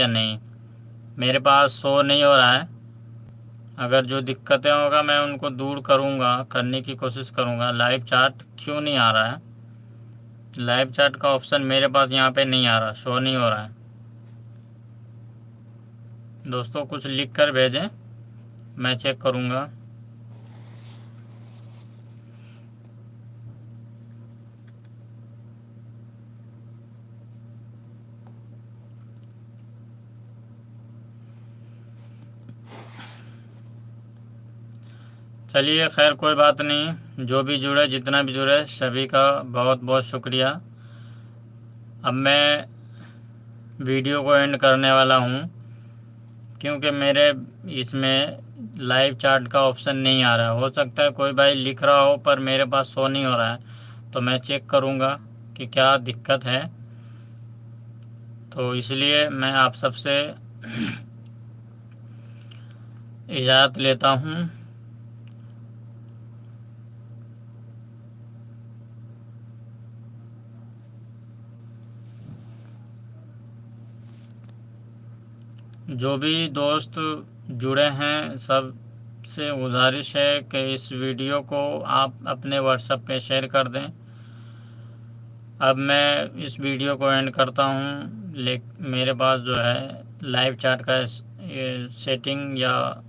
या नहीं। मेरे पास शो नहीं हो रहा है। अगर जो दिक्कतें होगा मैं उनको दूर करूँगा, करने की कोशिश करूँगा। लाइव चैट क्यों नहीं आ रहा है? लाइव चैट का ऑप्शन मेरे पास यहाँ पे नहीं आ रहा, शो नहीं हो रहा है। दोस्तों कुछ लिख कर भेजें, मैं चेक करूँगा। चलिए खैर कोई बात नहीं, जो भी जुड़े, जितना भी जुड़े, सभी का बहुत बहुत शुक्रिया। अब मैं वीडियो को एंड करने वाला हूँ, क्योंकि मेरे इसमें लाइव चैट का ऑप्शन नहीं आ रहा है। हो सकता है कोई भाई लिख रहा हो पर मेरे पास शो नहीं हो रहा है, तो मैं चेक करूँगा कि क्या दिक्कत है। तो इसलिए मैं आप सबसे इजाज़त लेता हूँ। जो भी दोस्त जुड़े हैं सब से गुजारिश है कि इस वीडियो को आप अपने व्हाट्सएप पे शेयर कर दें। अब मैं इस वीडियो को एंड करता हूँ। मेरे पास जो है लाइव चैट का सेटिंग या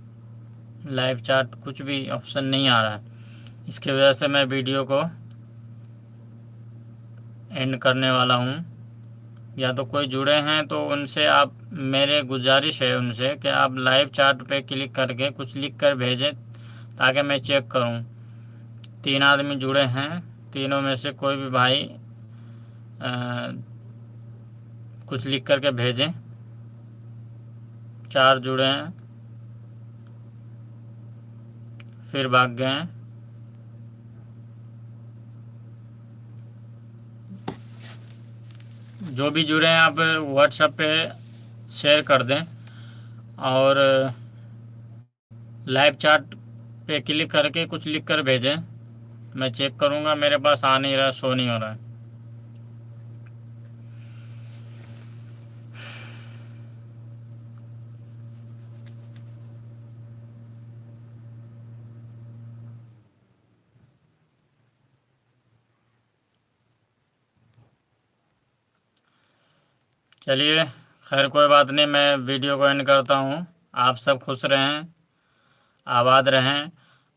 लाइव चैट कुछ भी ऑप्शन नहीं आ रहा है। इसकी वजह से मैं वीडियो को एंड करने वाला हूँ। या तो कोई जुड़े हैं तो उनसे आप, मेरे गुजारिश है उनसे कि आप लाइव चैट पे क्लिक करके कुछ लिख कर भेजें ताकि मैं चेक करूं। 3 आदमी जुड़े हैं, तीनों में से कोई भी भाई कुछ लिख करके भेजें। 4 जुड़े हैं, फिर भाग गए हैं। जो भी जुड़े हैं आप व्हाट्सएप पे शेयर कर दें और लाइव चैट पे क्लिक करके कुछ लिख कर भेजें। मैं चेक करूँगा, मेरे पास आ नहीं रहा, शो नहीं हो रहा है। चलिए खैर कोई बात नहीं, मैं वीडियो को एंड करता हूँ। आप सब खुश रहें, आबाद रहें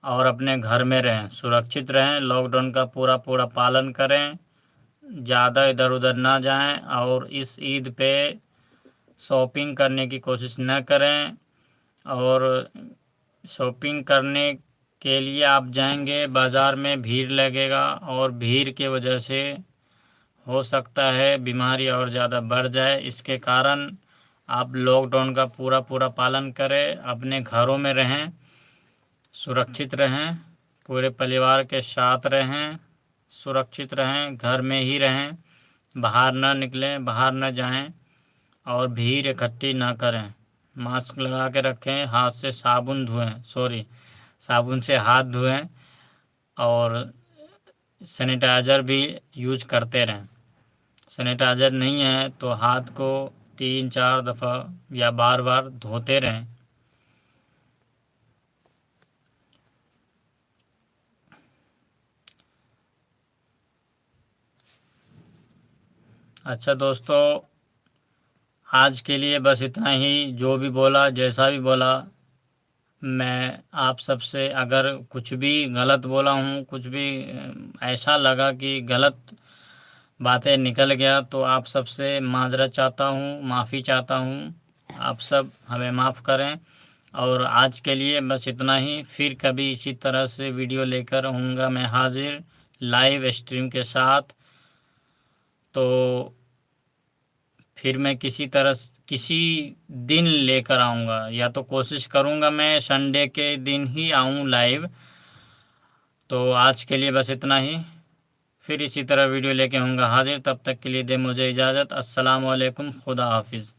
और अपने घर में रहें, सुरक्षित रहें। लॉकडाउन का पूरा पूरा पालन करें, ज़्यादा इधर उधर ना जाएं और इस ईद पे शॉपिंग करने की कोशिश न करें। और शॉपिंग करने के लिए आप जाएंगे बाज़ार में, भीड़ लगेगा और भीड़ के वजह से हो सकता है बीमारी और ज़्यादा बढ़ जाए। इसके कारण आप लॉकडाउन का पूरा पूरा पालन करें, अपने घरों में रहें, सुरक्षित रहें, पूरे परिवार के साथ रहें, सुरक्षित रहें, घर में ही रहें, बाहर न निकलें, बाहर न जाएं और भीड़ इकट्ठी ना करें। मास्क लगा के रखें, हाथ से साबुन से हाथ धोएं और सैनिटाइज़र भी यूज करते रहें। सैनिटाइज़र नहीं है तो हाथ को 3-4 दफ़ा या बार बार धोते रहें। अच्छा दोस्तों, आज के लिए बस इतना ही। जो भी बोला, जैसा भी बोला, मैं आप सबसे अगर कुछ भी गलत बोला हूँ, कुछ भी ऐसा लगा कि गलत बातें निकल गया, तो आप सबसे माजरत चाहता हूँ, माफ़ी चाहता हूँ। आप सब हमें माफ़ करें। और आज के लिए बस इतना ही। फिर कभी इसी तरह से वीडियो लेकर होऊंगा मैं हाजिर, लाइव स्ट्रीम के साथ। तो फिर मैं किसी दिन लेकर आऊँगा, या तो कोशिश करूँगा मैं संडे के दिन ही आऊँ लाइव। तो आज के लिए बस इतना ही। फिर इसी तरह वीडियो लेके होऊंगा हाजिर। तब तक के लिए दे मुझे इजाज़त। अस्सलाम वालेकुम, खुदा हाफिज़।